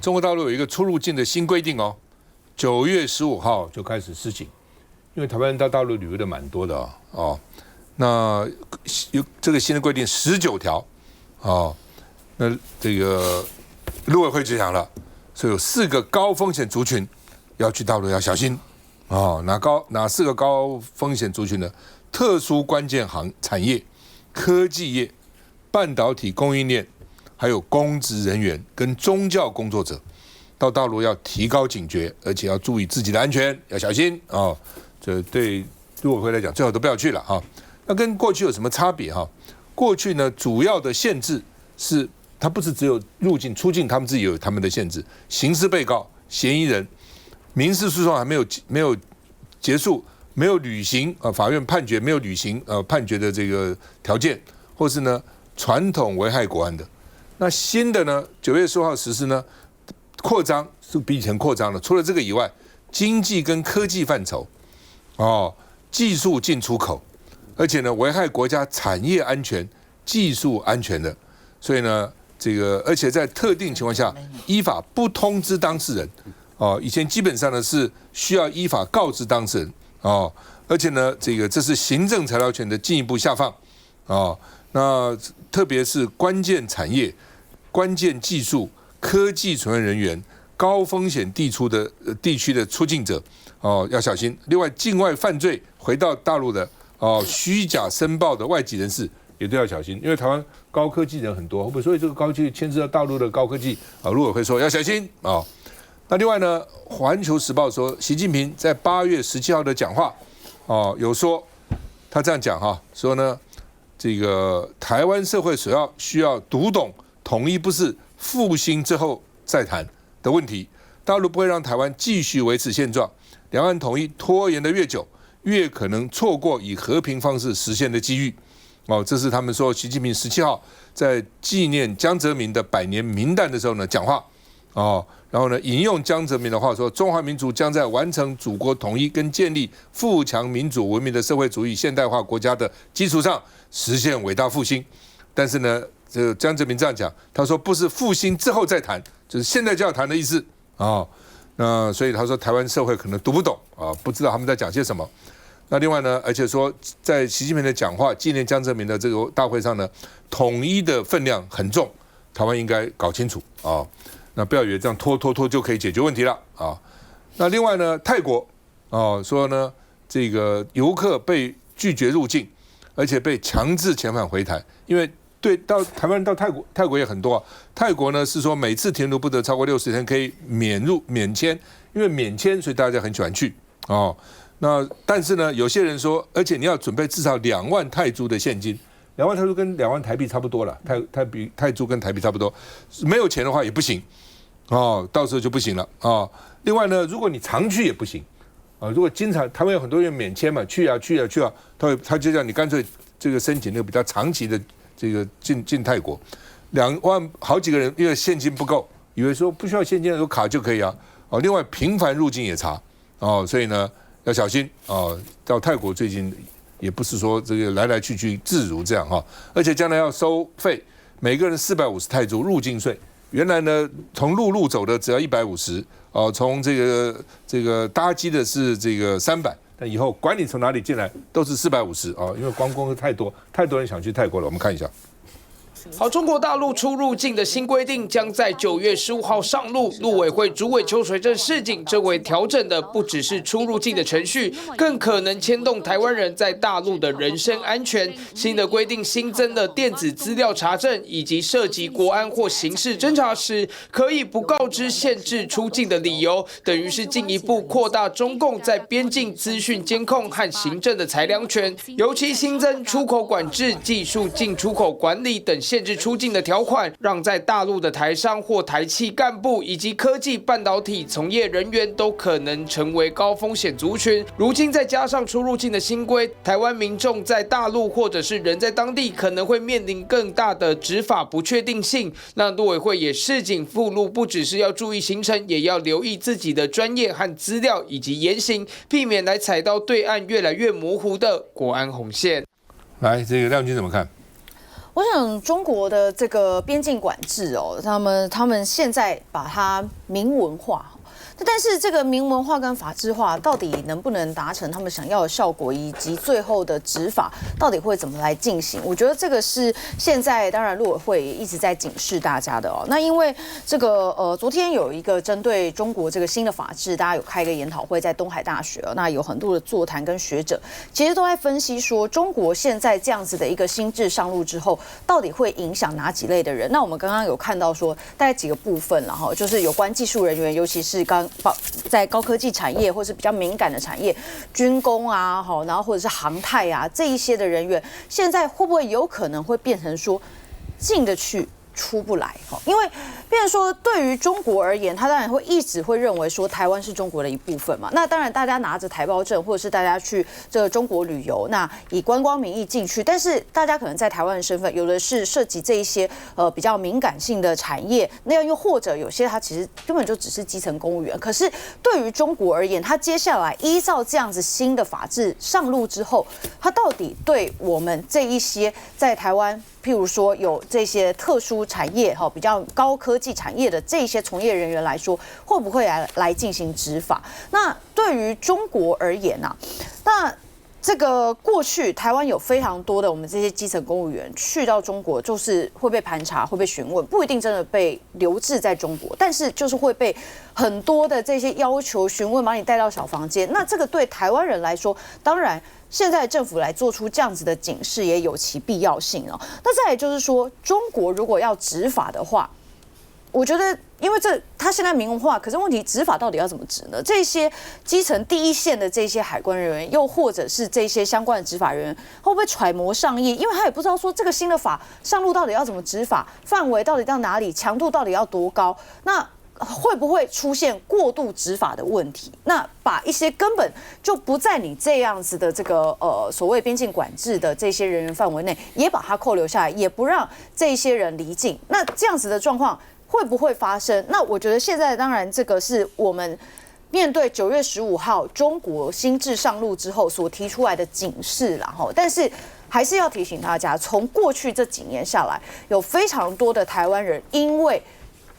中國大陸有一個出入境的新規定哦，9月15號就開始施行。因為台灣人到大陸旅遊的蠻多的哦，那有這個新的規定19條哦，那這個陸委會就講了，所以有4個高風險族群要去大陸要小心哦。哪4個高風險族群呢？特殊關鍵產業、科技業、半導體供應鏈，還有公職人員跟宗教工作者，到大陸要提高警覺，而且要注意自己的安全，要小心哦。這對陸委會來講，最好都不要去了哈。那跟過去有什麼差別哈？過去呢，主要的限制是它不是只有入境、出境，他們自己有他們的限制。刑事被告、嫌疑人，民事訴訟還沒有結束，沒有履行法院判決沒有履行判決的這個條件，或是呢傳統危害國安的。那新的呢，9月15號實施呢，擴張是比以前擴張了。除了這個以外，經濟跟科技範疇。技術進出口，而且呢，危害國家產業安全、技術安全的，所以呢，這個而且在特定情況下，依法不通知當事人，以前基本上呢是需要依法告知當事人，而且呢，這是行政裁量權的進一步下放，那特別是關鍵產業、關鍵技術、科技從業人員、高風險地區的出境者。要小心。另外，境外犯罪回到大陸的虛假申報的外籍人士也都要小心，因為台灣高科技人很多，所以這個高科技牽涉到大陸的高科技陸委會說要小心啊。那另外呢，《環球時報》說，習近平在8月17號的講話有說，他這樣講哈，說呢，這個台灣社會需要讀懂統一不是復興之後再談的問題，大陸不會讓台灣繼續維持現狀。兩岸統一拖延的越久，越可能錯過以和平方式實現的機遇。這是他們說習近平17號在紀念江澤民的100年冥誕的時候呢講話。然後呢引用江澤民的話說：“中華民族將在完成祖國統一跟建立富強民主文明的社會主義現代化國家的基礎上，實現偉大復興。”但是呢，這江澤民這樣講，他說不是復興之後再談，就是現在就要談的意思那所以他說台灣社會可能讀不懂不知道他們在講些什麼。那另外呢，而且說在習近平的講話紀念江澤民的這個大會上呢，統一的分量很重，台灣應該搞清楚那不要以為這樣拖就可以解決問題了那另外呢，泰國說呢，這個遊客被拒絕入境，而且被強制遣返回台，因為到台灣人到泰國也很多泰國呢是說每次停留不得超過60天，可以免簽，因為免簽，所以大家很喜歡去那但是呢，有些人說，而且你要準備至少2萬泰銖的現金，2萬泰銖跟2萬台幣差不多了，泰銖跟台幣差不多，沒有錢的話也不行到時候就不行了另外呢，如果你常去也不行如果經常，他們有很多人免簽嘛，去啊，他就叫你乾脆這個申請那個比較長期的。這個進泰國，2萬好幾個人，因為現金不夠，以為說不需要現金有卡就可以另外頻繁入境也查所以呢要小心到泰國最近也不是說這個來去自如這樣而且將來要收費，每個人450泰銖入境稅。原來呢從陸路走的只要150從這個搭機的是這個300。但以後管你從哪裡進來都是450因為觀光客太多人想去泰國了。我們看一下。好，中國大陸出入境的新規定將在9月15號上路。陸委會主委邱垂正示警，這回調整的不只是出入境的程序，更可能牽動台灣人在大陸的人身安全。新的規定新增了電子資料查證，以及涉及國安或刑事偵查時，可以不告知限制出境的理由，等於是進一步擴大中共在邊境資訊監控和行政的裁量權。尤其新增出口管制、技術進出口管理等限制出境的條款，讓在大陸的台商或台企幹部以及科技半導體從業人員都可能成為高風險族群。如今再加上出入境的新規，台灣民眾在大陸或者是人在當地，可能會面臨更大的執法不確定性。那陸委會也示警附錄，不只是要注意行程，也要留意自己的專業和資料以及言行，避免來踩到對岸越來越模糊的國安紅線。來，這個亮君怎麼看？我想中國的這個邊境管制哦，他們現在把它明文化。但是這個明文化跟法制化到底能不能達成他們想要的效果，以及最後的執法到底會怎麼來進行？我覺得這個是現在當然陸委會也一直在警示大家的哦。那因為這個昨天有一個針對中國這個新的法制，大家有開一個研討會，在東海大學哦，那有很多的座談跟學者，其實都在分析說，中國現在這樣子的一個新制上路之後，到底會影響哪幾類的人？那我們剛剛有看到說，大概幾個部分了哈，就是有關技術人員，尤其是在高科技產業或是比較敏感的產業，軍工啊，好，然後或者是航太啊這一些的人員，現在會不會有可能會變成說進得去出不來？因為變成說對於中國而言，他當然会一直會認為說台灣是中國的一部分嘛。那當然大家拿着台胞證，或者是大家去這個中國旅遊，那以觀光名義進去，但是大家可能在台灣的身份，有的是涉及這一些比較敏感性的產業，那又或者有些他其實根本就只是基層公務員。可是對於中國而言，他接下來依照這樣子新的法制上路之後，他到底對我們這一些在台灣，譬如說有這些特殊產業哈，比較高科技產業的這些從業人員來說，會不會來進行執法？那對於中國而言啊，那這個過去台灣有非常多的我們這些基層公務員去到中國，就是會被盤查、會被詢問，不一定真的被留置在中國，但是就是會被很多的這些要求詢問，把你帶到小房間。那這個對台灣人來說，當然現在政府來做出這樣子的警示，也有其必要性哦。那再來就是說，中國如果要執法的話，我覺得，因為他現在明文化，可是問題執法到底要怎麼執呢？這些基層第一線的這些海關人員，又或者是這些相關的執法人員，會不會揣摩上意？因為他也不知道說這個新的法上路到底要怎麼執法，範圍到底到哪裡，強度到底要多高？那會不會出現過度執法的問題？那把一些根本就不在你這樣子的這個所謂邊境管制的這些人員範圍內，也把它扣留下來，也不讓這些人離境？那這樣子的狀況會不會發生？那我覺得現在當然這個是我們面對9月15號中國新制上路之後所提出來的警示啦，但是還是要提醒大家，從過去這幾年下來，有非常多的台灣人因為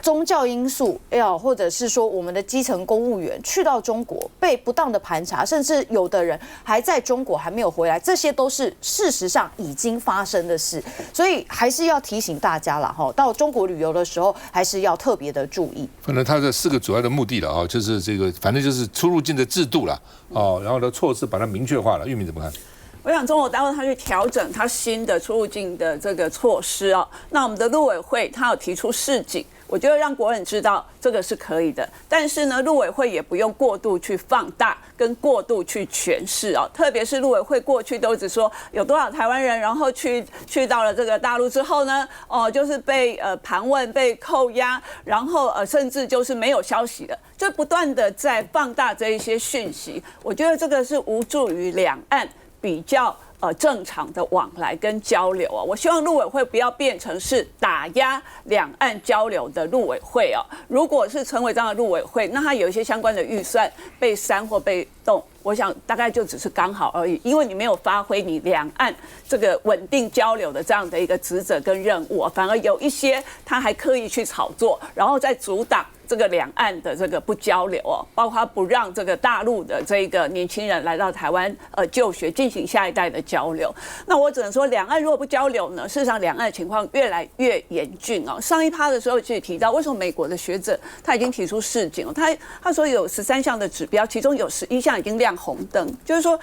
宗教因素，或者是說我們的基層公務員去到中國被不當的盤查，甚至有的人還在中國還沒有回來，這些都是事實上已經發生的事，所以還是要提醒大家啦，到中國旅遊的時候還是要特別的注意。反正它的4個主要的目的了啊，就是这個，反正就是出入境的制度啦，哦，然後呢措施把它明確化了。玉敏怎麼看？我想中国大陸它去調整它新的出入境的這個措施哦，那我們的陸委會它有提出示警。我覺得讓國人知道這個是可以的，但是呢，陸委會也不用過度去放大跟過度去詮釋哦。特別是陸委會過去都只說有多少台灣人，然後去到了這個大陸之後呢，就是被盤問、被扣押，然後甚至就是沒有消息的，就不斷的在放大這一些訊息。我覺得這個是無助於兩岸比較正常的往來跟交流啊，我希望陸委會不要變成是打壓兩岸交流的陸委會哦。如果是成為這樣的陸委會，那它有一些相關的預算被刪或被動，我想大概就只是剛好而已，因為你沒有發揮你兩岸這個穩定交流的這樣的一個職責跟任務，反而有一些他還刻意去炒作，然後再阻擋這個兩岸的這個不交流哦，包括不讓這個大陸的這個年輕人來到台灣就學，進行下一代的交流。那我只能說，兩岸如果不交流呢，事實上兩岸的情況越來越嚴峻哦。上一趴的時候就提到，為什麼美國的學者他已經提出示警哦，他說有13項的指標，其中有11項已經亮紅燈，就是說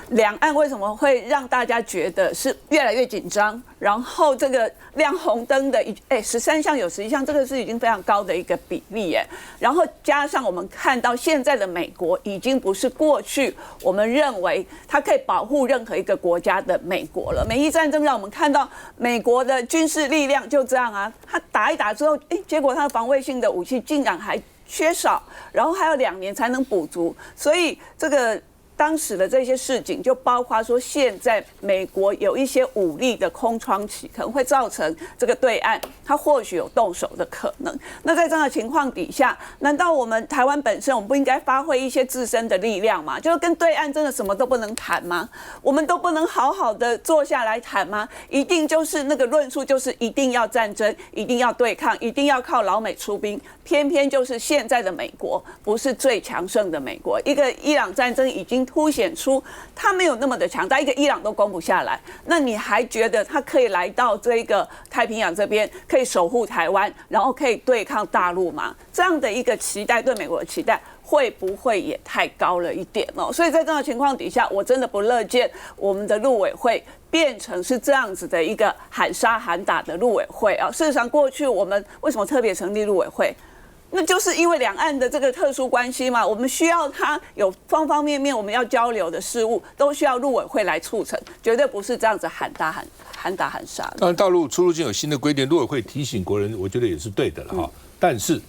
兩岸為什麼會讓大家覺得是越來越緊張，然後這個亮紅燈的13項有11項，這個是已經非常高的一個比例。然後加上我們看到現在的美國已經不是過去我們認為它可以保護任何一個國家的美國了。美伊戰爭讓我們看到美國的軍事力量就這樣啊，它打一打之後，結果它的防衛性的武器竟然還缺少，然後還要2年才能補足，所以這個當時的這些示警，就包括說現在美國有一些武力的空窗期，可能會造成這個對岸它或許有動手的可能。那在這樣的情況底下，難道我們台灣本身我們不應該發揮一些自身的力量嗎？就是跟對岸真的什麼都不能談嗎？我們都不能好好的坐下來談嗎？一定就是那個論述就是一定要戰爭，一定要對抗，一定要靠老美出兵，偏偏就是現在的美國不是最強盛的美國。一個伊朗戰爭已經凸顯出他沒有那麼的強大，一個伊朗都攻不下來，那你還覺得他可以來到這個太平洋這邊，可以守護台灣，然後可以對抗大陸嗎？這樣的一個期待，對美國的期待會不會也太高了一點哦？所以在這樣的情況底下，我真的不樂見我們的陸委會變成是這樣子的一個喊殺喊打的陸委會啊。事實上，過去我們為什麼特別成立陸委會？那就是因為兩岸的這個特殊關係嘛，我們需要它有方方面面我們要交流的事物，都需要陸委會來促成，絕對不是這樣子喊打喊殺的。當然，大陸出入境有新的規定，陸委會提醒國人，我覺得也是对的了哈。但是，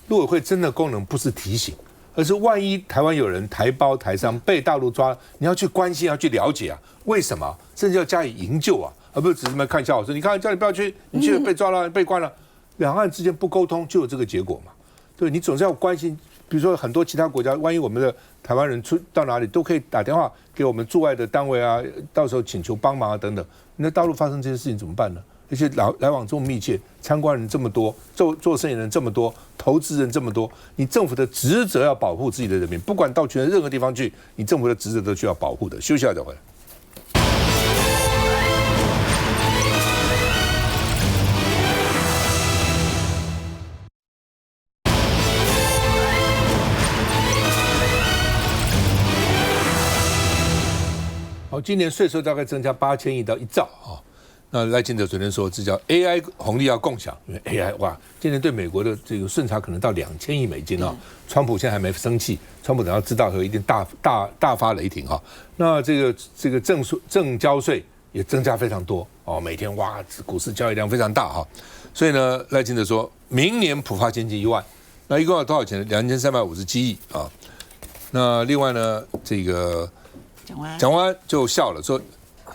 陸委會真的功能不是提醒，而是萬一台灣有人台胞台商被大陸抓，你要去關心，要去了解啊，為什麼，甚至要加以營救啊，而不是只是看笑話說，你看叫你不要去，你去了被抓了被關了，兩岸之間不溝通就有這個結果嘛。对，你總是要關心，比如說很多其他國家，萬一我們的台灣人出到哪裡，都可以打電話給我們駐外的單位啊，到時候請求幫忙啊等等。那大陸發生這些事情怎麼辦呢？而且來往這麼密切，參觀人這麼多，做生意人這麼多，投資人這麼多，你政府的職責要保護自己的人民，不管到全任何地方去，你政府的職責都需要保護的。休息一下再回來。好，今年稅收大概增加8000億到1兆啊。那賴清德昨天說，這叫 AI 紅利要共享，因為 AI 哇，今年對美國的這個順差可能到2000億美金啊。川普現在還沒生氣，川普等到知道後一定大發雷霆哈。那這個證交稅也增加非常多哦，每天哇，股市交易量非常大哈。所以呢，賴清德說明年普發現金1萬，那一共要多少錢？2357億啊。那另外呢，這個蔣萬安就笑了，說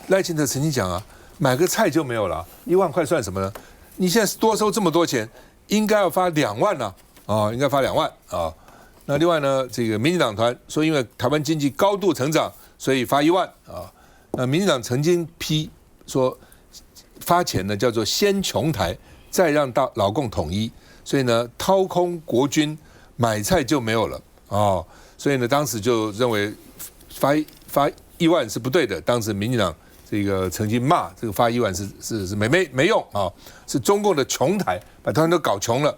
賴清德曾經講啊，買個菜就沒有了，1萬塊算什麼呢？你現在多收這麼多錢，應該要發2萬呢，應該發2萬啊。那另外呢，這個民進黨團說，因為台灣經濟高度成長，所以發1萬啊。那民進黨曾經批說，發錢呢叫做先窮台，再讓老共統一，所以呢掏空國軍，買菜就沒有了哦。所以呢，當時就認為發1萬是不對的。當時民進黨這個曾經罵這個發1萬是沒用啊，是中共的窮台，把台灣都搞窮了。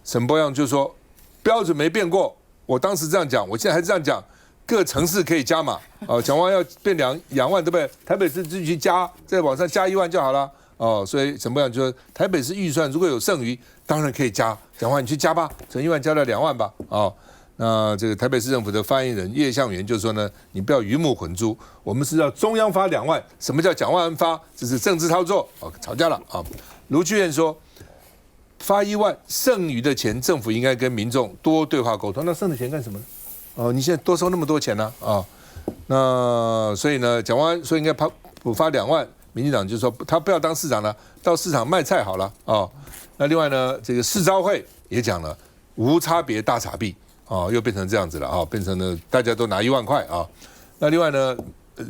沈伯洋就說標準沒變過，我當時這樣講，我現在還是這樣講，各城市可以加碼啊，講完要變2萬，對不對？台北市自己去加，再往上加1萬就好了哦。所以沈伯洋就說，台北市預算如果有剩餘，當然可以加，講完你去加吧，從1萬加到2萬吧啊。那這個台北市政府的發言人葉向元就說呢，你不要魚目混珠，我們是要中央發2萬，什麼叫蔣萬安發？這是政治操作，吵架了啊。盧俊彥說，發1萬剩餘的錢，政府應該跟民眾多對話溝通。那剩的錢幹什麼呢？你現在多收那麼多錢呢？那所以呢，蔣萬安說應該補發2萬，民進黨就說他不要當市長了，到市場賣菜好了啊。那另外呢，這個市召會也講了，無差別大撒幣。又變成這樣子了啊，變成了大家都拿1萬塊啊。那另外呢，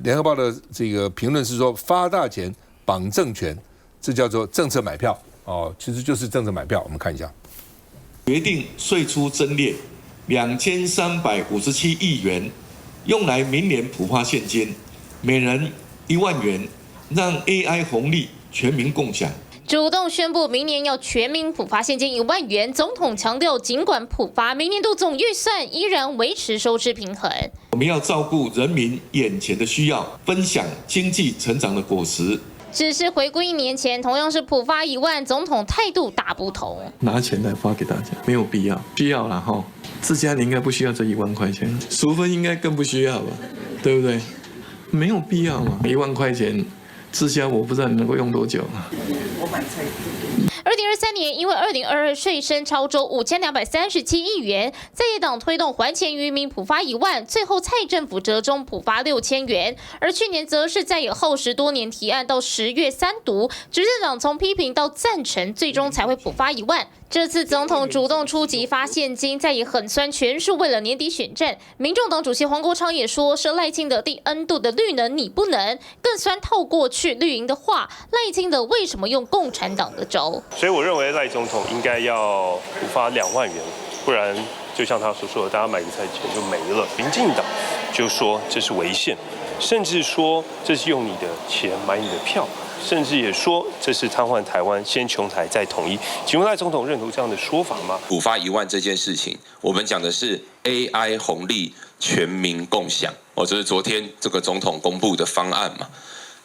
聯合報的這個評論是說，發大錢綁政權，這叫做政策買票哦，其實就是政策買票。我們看一下，決定歲出增列2357億元，用來明年普發現金，每人1萬元，讓 AI 紅利全民共享。主動宣布明年要全民普發現金1萬元，總統強調，儘管普發，明年度總預算依然維持收支平衡。我們要照顧人民眼前的需要，分享經濟成長的果實。只是回顧1年前，同樣是普發1萬，總統態度大不同。拿錢來發給大家沒有必要，需要啦哈。自家你應該不需要這1萬塊錢，淑芬應該更不需要吧，對不對？沒有必要嘛，1萬塊錢。自家我不知道你能夠用多久。我買菜。2023年因為2022稅收超州5237億元，在野黨推動還錢於民普發1萬，最後蔡政府折中普發6000元。而去年則是在野耗時多年提案到10月3讀，執政黨從批評到贊成，最終才會普發1萬。這次總統主動出擊發現金，在野狠酸全數為了年底選戰。民眾黨主席黃國昌也說，是賴清德第 N 度的綠能你不能，更酸套過去綠營的話，賴清德為什麼用共產黨的招？所以我認為賴總統應該要普發2萬元，不然就像他所說的，大家買個菜錢就沒了。民進黨就說這是違憲，甚至說這是用你的錢買你的票。甚至也說這是癱瘓台灣，先窮台再統一。請問賴總統認同這樣的說法嗎？普發1萬這件事情，我們講的是 AI 紅利全民共享，這是昨天這個總統公布的方案嘛。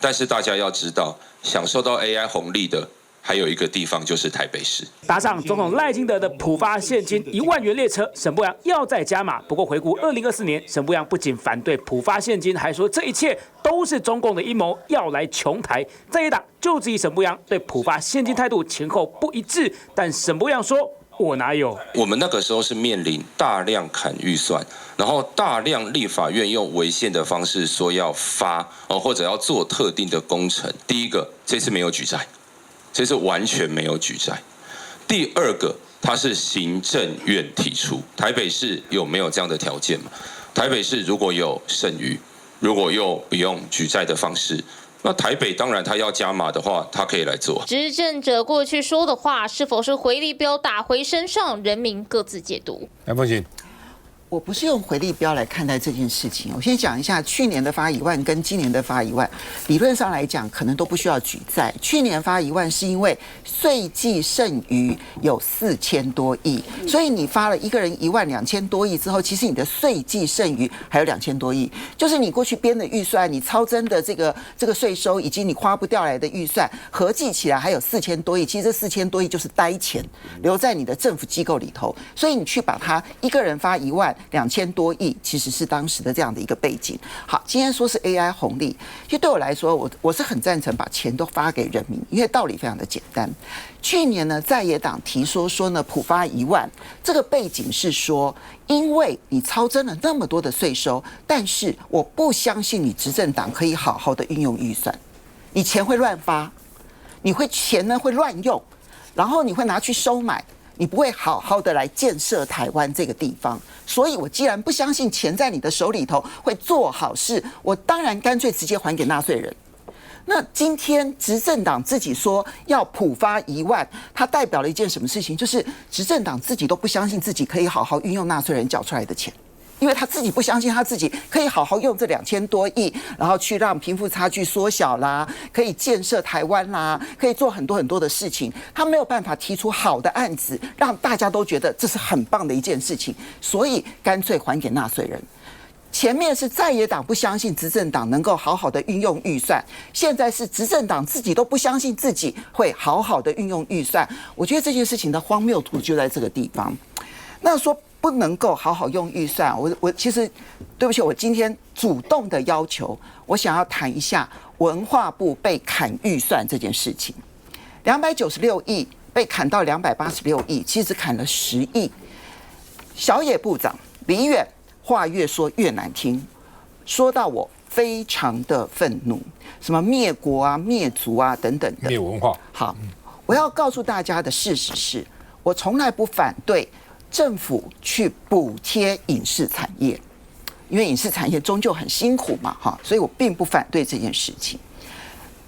但是大家要知道，享受到 AI 紅利的還有一個地方就是台北市。搭上總統賴清德的普發現金1萬元列車，沈伯洋要再加碼。不過回顧2024年，沈伯洋不僅反對普發現金，還說這一切都是中共的陰謀，要來窮台。在野黨就質疑沈伯洋對普發現金態度前後不一致，但沈伯洋說：“我哪有？我們那個時候是面臨大量砍預算，然後大量立法院用違憲的方式說要發或者要做特定的工程。第一個，這次沒有舉債。”這是完全沒有舉債。第二個，它是行政院提出，台北市有沒有這樣的條件嘛？台北市如果有剩餘，如果又不用舉債的方式，那台北當然他要加碼的話，他可以來做。執政者過去說的話，是否是回力鏢打回身上？人民各自解讀。來，鳳馨。我不是用回力鏢來看待這件事情。我先講一下，去年的發1萬跟今年的發1萬，理論上來講可能都不需要舉債。去年發1萬是因為稅季剩餘有4000多億，所以你發了一個人12000多億之後，其實你的稅季剩餘還有2000多億，就是你過去編的預算，你超徵的這個稅收以及你花不掉來的預算，合計起來還有4000多億。其實這4000多億就是呆錢，留在你的政府機構裡頭，所以你去把它一個人發1萬。2000多億其實是當時的這樣的一個背景。好，今天說是 AI 紅利，其實對我來說，我是很贊成把錢都發給人民，因為道理非常的簡單。去年呢，在野黨提說呢，普發1萬，這個背景是說，因為你超徵了那麼多的稅收，但是我不相信你執政黨可以好好的運用預算，你錢會亂發，你會錢呢會亂用，然後你會拿去收買。你不會好好的來建設台灣這個地方，所以我既然不相信錢在你的手裡頭會做好事，我當然乾脆直接還給納稅人。那今天執政黨自己說要普發1萬，它代表了一件什麼事情？就是執政黨自己都不相信自己可以好好運用納稅人繳出來的錢。因為他自己不相信他自己可以好好用這2000多億，然後去讓貧富差距縮小啦，可以建設台灣啦，可以做很多很多的事情。他沒有辦法提出好的案子，讓大家都覺得這是很棒的一件事情，所以乾脆還給納稅人。前面是在野黨不相信執政黨能夠好好的運用預算，現在是執政黨自己都不相信自己會好好的運用預算。我覺得這件事情的荒謬處就在這個地方。那說不能夠好好用預算，我其實對不起，我今天主動的要求，我想要談一下文化部被砍預算這件事情。296億被砍到286億，其實只砍了10億。小野部長李遠話越說越難聽，說到我非常的憤怒，什麼滅國啊、滅族啊等等的，滅文化。好，我要告訴大家的事實是，我從來不反對政府去補貼影視產業，因為影視產業終究很辛苦嘛，哈，所以我並不反對這件事情。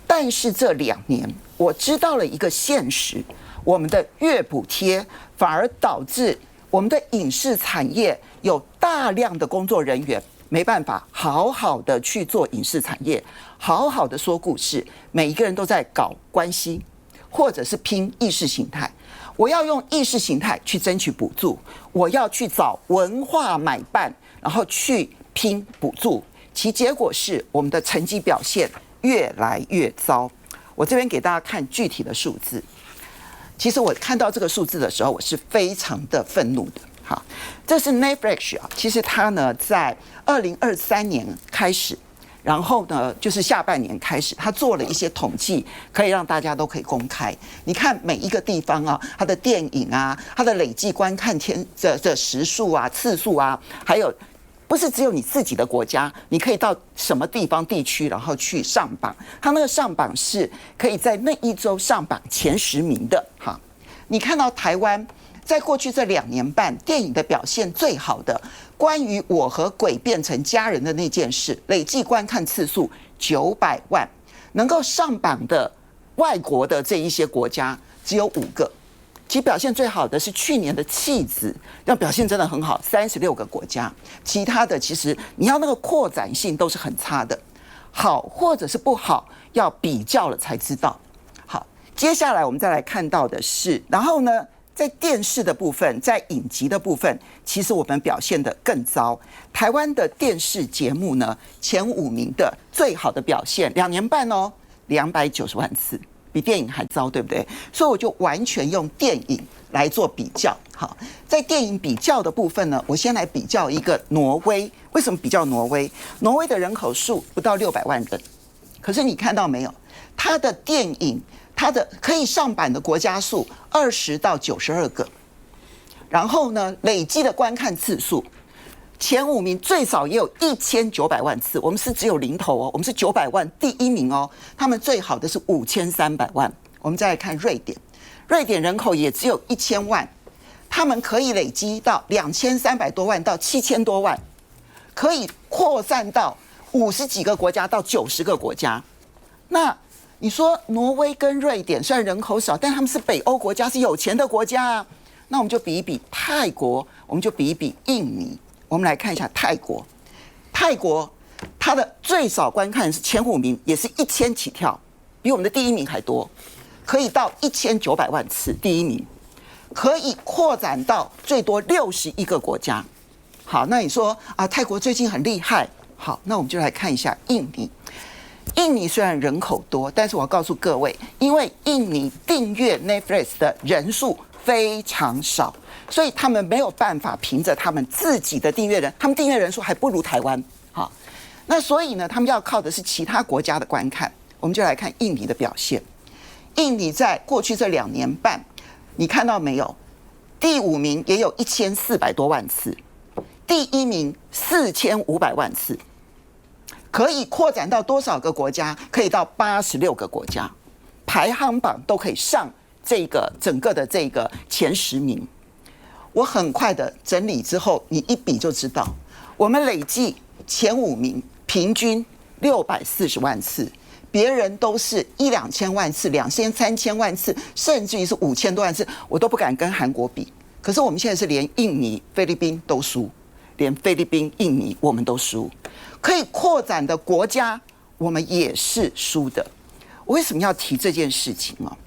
但是這2年，我知道了一個現實，我們的越補貼反而導致我們的影視產業有大量的工作人員沒辦法好好的去做影視產業，好好的說故事，每一個人都在搞關係，或者是拼意識形態。我要用意識形態去爭取補助，我要去找文化買辦，然後去拼補助，其結果是我們的成績表現越來越糟。我這邊給大家看具體的數字。其實我看到這個數字的時候，我是非常的憤怒的。好，這是 Netflix 啊，其實它呢在2023年開始，然後呢，就是下半年開始，他做了一些統計，可以讓大家都可以公開。你看每一個地方啊，它的電影啊，它的累計觀看的時數啊、次數啊，還有不是只有你自己的國家，你可以到什麼地方地區，然後去上榜。它那個上榜是可以在那一周上榜前10名的。哈，你看到台灣在過去這2年半，電影的表現最好的。關於我和鬼變成家人的那件事，累計觀看次數900萬，能夠上榜的外國的這一些國家只有5個。其表現最好的是去年的棄子，那表現真的很好，36個國家。其他的其實你要那個擴展性都是很差的，好或者是不好，要比較了才知道。好，接下來我們再來看到的是，然後呢？在電視的部分，在影集的部分，其實我們表現得更糟。台灣的電視節目呢，前5名的最好的表現，2年半哦，290萬次，比電影還糟，對不對？所以我就完全用電影來做比較。好，在電影比較的部分呢，我先來比較一個挪威。為什麼比較挪威？挪威的人口數不到600萬人，可是你看到沒有，它的電影。它的可以上榜的國家數20到92個，然後呢，累計的觀看次數，前5名最少也有1900萬次，我們是只有零頭哦，我們是900萬第1名哦，他們最好的是5300萬。我们再來看瑞典，瑞典人口也只有1000萬，他們可以累積到2300多萬到7000多萬，可以擴散到50幾個國家到90個國家，那。你說挪威跟瑞典雖然人口少，但他們是北歐國家，是有錢的國家啊。那我們就比一比泰國，我們就比一比印尼。我们來看一下泰國，泰國它的最少觀看是前5名，也是1000起跳，比我們的第1名還多，可以到1900萬次，第1名可以擴展到最多61個國家。好，那你說啊，泰國最近很厲害。好，那我們就來看一下印尼。印尼雖然人口多，但是我要告訴各位，因為印尼訂閱 Netflix 的人數非常少，所以他們沒有辦法憑着他們自己的訂閱人，他們訂閱人數還不如台灣。好，那所以呢，他們要靠的是其他國家的觀看。我們就來看印尼的表現。印尼在過去這2年半，你看到沒有？第5名也有1400多萬次，第1名4500萬次。可以擴展到多少個國家？可以到86個國家，排行榜都可以上這個整個的這個前10名。我很快的整理之後，你一比就知道，我們累計前5名平均640萬次，別人都是1-2000萬次、2000-3000萬次，甚至於是5000多萬次，我都不敢跟韓國比。可是我們現在是連印尼、菲律賓都輸，連菲律賓、印尼我們都輸。可以擴展的國家，我們也是輸的。我為什麼要提這件事情呢？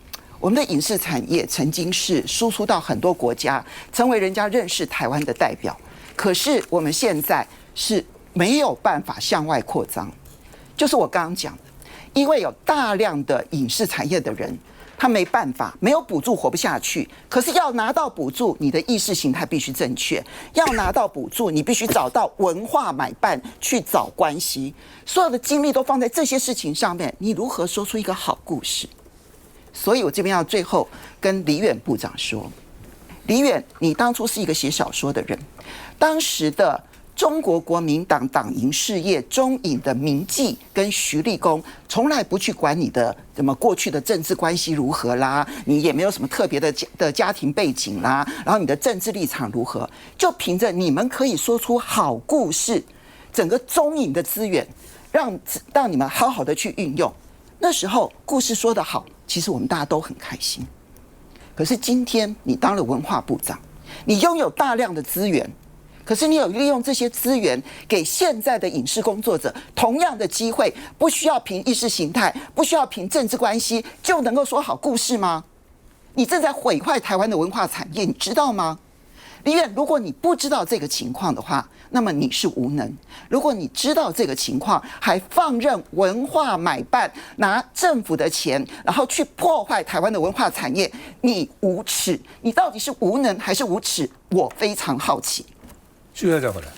我們的影視產業曾經是輸出到很多國家，成為人家認識台灣的代表。可是我們現在是沒有辦法向外擴張，就是我剛剛講的，因為有大量的影視產業的人，他沒辦法，沒有補助活不下去。可是要拿到補助，你的意識形態必須正確；要拿到補助，你必須找到文化買辦，去找關係。所有的精力都放在這些事情上面，你如何說出一個好故事？所以我這邊要最後跟李遠部長說，李遠，你當初是一個寫小說的人，當時的中國國民黨黨營事業中影的名記跟徐立功從來不去管你的怎麼過去的政治關係如何啦，你也沒有什麼特別的家庭背景啦，然後你的政治立場如何，就憑着你們可以說出好故事，整個中影的資源讓你們好好的去運用。那時候故事說得好，其實我們大家都很開心。可是今天你當了文化部長，你擁有大量的資源，可是你有利用這些資源給現在的影視工作者同樣的機會，不需要憑意識形態，不需要憑政治關係就能夠說好故事嗎？你正在毀壞台灣的文化產業，你知道嗎？李遠，如果你不知道這個情況的話，那麼你是無能；如果你知道這個情況，還放任文化買辦拿政府的錢，然後去破壞台灣的文化產業，你無恥！你到底是無能還是無恥？我非常好奇。繼續再回來。